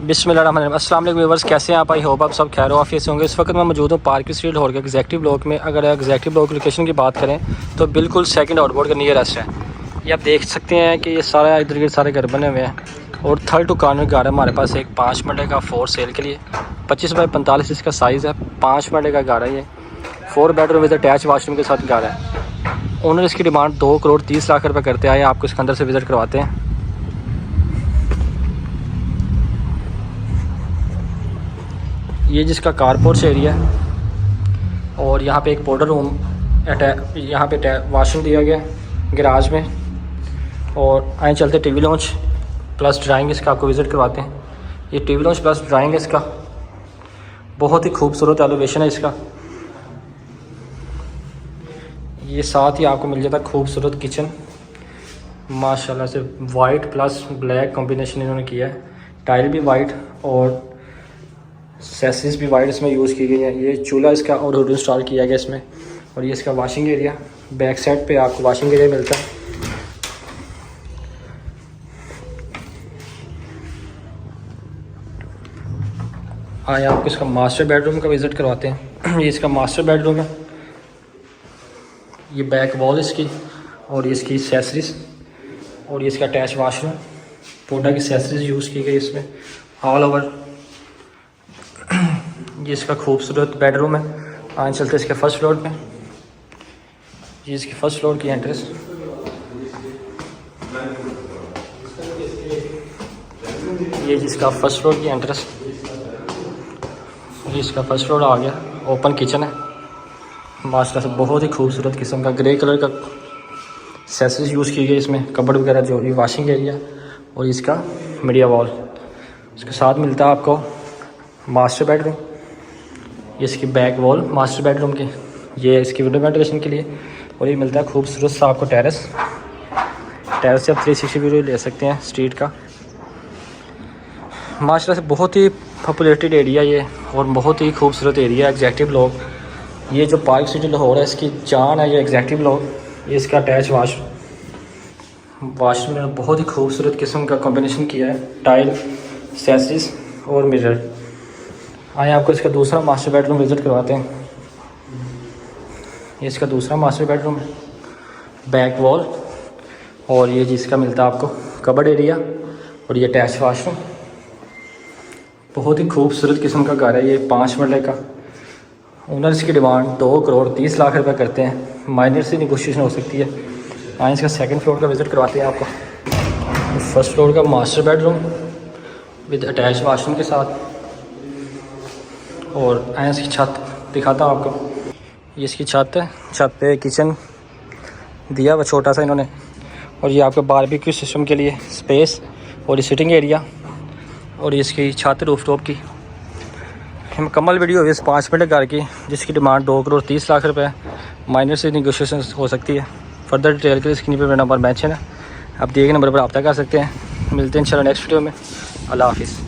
बिस्मिल्लाहिर्रहमानिर्रहीम। अस्सलाम वालेकुम व्यूअर्स, कैसे हैं आप? आई होप आप सब खैर आफियत से होंगे। इस वक्त मैं मौजूद हूँ पार्क स्ट्रीट लाहौर के एग्जैक्टिव ब्लॉक में। अगर एग्जैक्टिव ब्लॉक लोकेशन की बात करें तो बिल्कुल सेकंड आउटबोर्ड का नियरेस्ट है। ये आप देख सकते हैं कि ये सारा इधर के सारे घर बने हुए हैं और थर्ड टू कॉर्नर घर है हमारे पास। एक 5 मरले का फोर सेल के लिए 25 बाई 45 इसका साइज़ है। 5 मरले का घर है ये, 4 बेडरूम विद अटैच वाशरूम के साथ घर है। ओनर इसकी डिमांड 2 करोड़ 30 लाख रुपये करते आए। आपको इसके अंदर से विज़िट करवाते हैं। ये जिसका कारपोर्च एरिया है और यहाँ पे एक पाउडर रूम यहाँ पे वाशरूम दिया गया है गैराज में। और आए चलते टीवी लॉन्च प्लस ड्राइंग इसका आपको विज़िट करवाते हैं। ये टीवी लॉन्च प्लस ड्राइंग है इसका, बहुत ही खूबसूरत एलिवेशन है इसका। ये साथ ही आपको मिल जाता है खूबसूरत किचन, माशाल्लाह से वाइट प्लस ब्लैक कॉम्बिनेशन इन्होंने किया है। टाइल भी वाइट और सेसिस भी वाइट इसमें यूज़ की गई है। ये चूल्हा इसका और हुड इंस्टॉल किया गया इसमें। और ये इसका वाशिंग एरिया, बैक साइड पे आपको वाशिंग एरिया मिलता है। आए आपको इसका मास्टर बेडरूम का विज़िट करवाते हैं। ये इसका मास्टर बेडरूम है। ये बैक वॉल इसकी और ये इसकी एक्सेसरीज और ये इसका अटैच वाशरूम, पोडा की एक्सेसरीज यूज़ की गई इसमें ऑल ओवर। ये इसका खूबसूरत बेडरूम है। आज चलते इसके फर्स्ट फ्लोर पे। ये इसकी फर्स्ट फ्लोर की एंट्रेंस। ये जिसका फर्स्ट फ्लोर की एंट्रेंस, ये इसका फर्स्ट फ्लोर आ गया। ओपन किचन है माशाल्लाह से, बहुत ही खूबसूरत किस्म का ग्रे कलर का एक्सेसरीज यूज़ की गई इसमें, कबर्ड वगैरह जो। ये वाशिंग एरिया और इसका मीडिया वॉल। इसके साथ मिलता है आपको मास्टर बेडरूम। ये इसकी बैक वॉल मास्टर बेडरूम की, ये इसकी विंडो वेंटिलेशन के लिए। और ये मिलता है खूबसूरत सा आपको टेरेस से आप 360 व्यू ले सकते हैं स्ट्रीट का। माशाल्लाह से बहुत ही पॉपुलेटेड एरिया ये और बहुत ही खूबसूरत एरिया है एग्जैक्टिव ब्लॉक। ये जो पार्क सिटी लाहौर है इसकी जान है ये एग्जैक्टिव ब्लॉक। ये इसका अटैच वाशरूम में बहुत ही खूबसूरत किस्म का कॉम्बिनेशन किया है, टाइल, एक्सेसरीज और मिरर। आए आपको इसका दूसरा मास्टर बेडरूम विज़िट करवाते हैं। ये इसका दूसरा मास्टर बेडरूम है, बैक वॉल और ये जिसका मिलता है आपको कबर्ड एरिया और ये अटैच वाशरूम। बहुत ही खूबसूरत किस्म का घर है ये, 5 मरले का। ओनर इसकी डिमांड 2 करोड़ 30 लाख रुपए करते हैं। माइनर से नेगोशिएशन हो सकती है। आए इसका सेकंड फ्लोर का विज़िट करवाते हैं आपको। फर्स्ट फ्लोर का master bedroom with attach washroom के साथ। और आए इसकी छत दिखाता हूँ आपको। ये इसकी छत है, छत पे किचन दिया हुआ छोटा सा इन्होंने। और ये आपका बारबेक्यू सिस्टम के लिए स्पेस और ये सिटिंग एरिया और ये इसकी छत रूफ टॉप की। मुकम्मल वीडियो है इस 5 मिनट घर की, जिसकी डिमांड 2 करोड़ 30 लाख रुपए है। माइनर से नेगोशिएशन हो सकती है। फर्दर डिटेल के लिए स्क्रीन पर मेरा नंबर मैंशन है, आप दिए गए नंबर पर रब्ता कर सकते हैं। मिलते हैं इंशाल्लाह नेक्स्ट वीडियो में। अल्लाह हाफिज़।